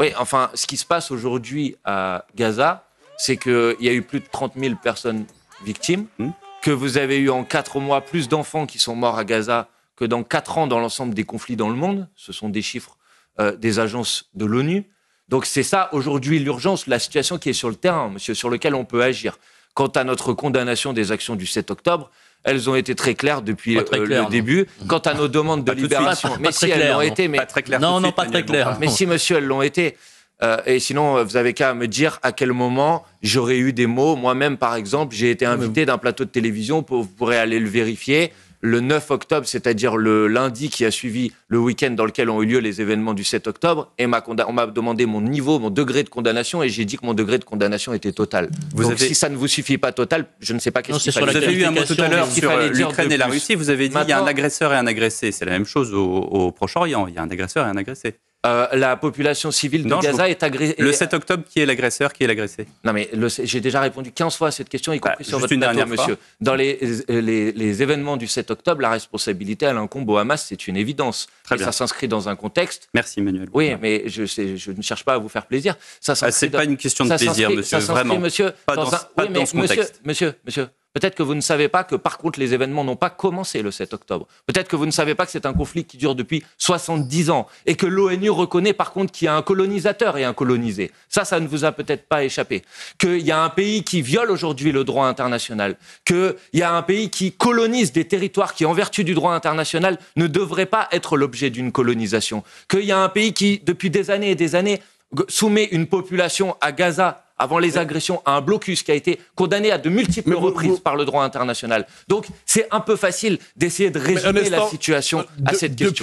Oui, enfin, ce qui se passe aujourd'hui à Gaza, c'est qu'il y a eu plus de 30 000 personnes victimes, que vous avez eu en 4 mois plus d'enfants qui sont morts à Gaza que dans 4 ans dans l'ensemble des conflits dans le monde. Ce sont des chiffres des agences de l'ONU. Donc c'est ça, aujourd'hui, l'urgence, la situation qui est sur le terrain, monsieur, sur lequel on peut agir. Quant à notre condamnation des actions du 7 octobre, elles ont été très claires depuis le début. Quant à nos demandes de libération, mais si elles l'ont été, mais pas très clair. Non, pas très clair. Mais si, monsieur, elles l'ont été. Et sinon, vous avez qu'à me dire à quel moment j'aurais eu des mots. Moi-même, par exemple, j'ai été invité d'un plateau de télévision, vous pourrez aller le vérifier, le 9 octobre, c'est-à-dire le lundi qui a suivi le week-end dans lequel ont eu lieu les événements du 7 octobre, et on m'a demandé mon niveau, mon degré de condamnation, et j'ai dit que mon degré de condamnation était total. Si ça ne vous suffit pas total, je ne sais pas qu'est-ce qu'il fallait dire. Vous avez eu un mot tout à l'heure sur l'Ukraine et la Russie, vous avez dit qu'il y a un agresseur et un agressé. C'est la même chose au Proche-Orient, il y a un agresseur et un agressé. La population civile de Gaza est agressée. Le 7 octobre, qui est l'agresseur, qui est l'agressé? Non, mais j'ai déjà répondu 15 fois à cette question, y compris sur votre plateau, monsieur. Dans les événements du 7 octobre, la responsabilité, elle incombe au Hamas, c'est une évidence. Très bien. Ça s'inscrit dans un contexte. Merci, Emmanuel. Oui, mais je ne cherche pas à vous faire plaisir. C'est pas une question de plaisir, monsieur, vraiment. Monsieur, pas dans ce contexte. Monsieur. Peut-être que vous ne savez pas que, par contre, les événements n'ont pas commencé le 7 octobre. Peut-être que vous ne savez pas que c'est un conflit qui dure depuis 70 ans et que l'ONU reconnaît, par contre, qu'il y a un colonisateur et un colonisé. Ça ne vous a peut-être pas échappé. Qu'il y a un pays qui viole aujourd'hui le droit international. Qu'il y a un pays qui colonise des territoires qui, en vertu du droit international, ne devraient pas être l'objet d'une colonisation. Qu'il y a un pays qui, depuis des années et des années, soumet une population à Gaza avant les agressions, à un blocus qui a été condamné à de multiples reprises par le droit international. Donc, c'est un peu facile d'essayer de résumer la situation à cette question.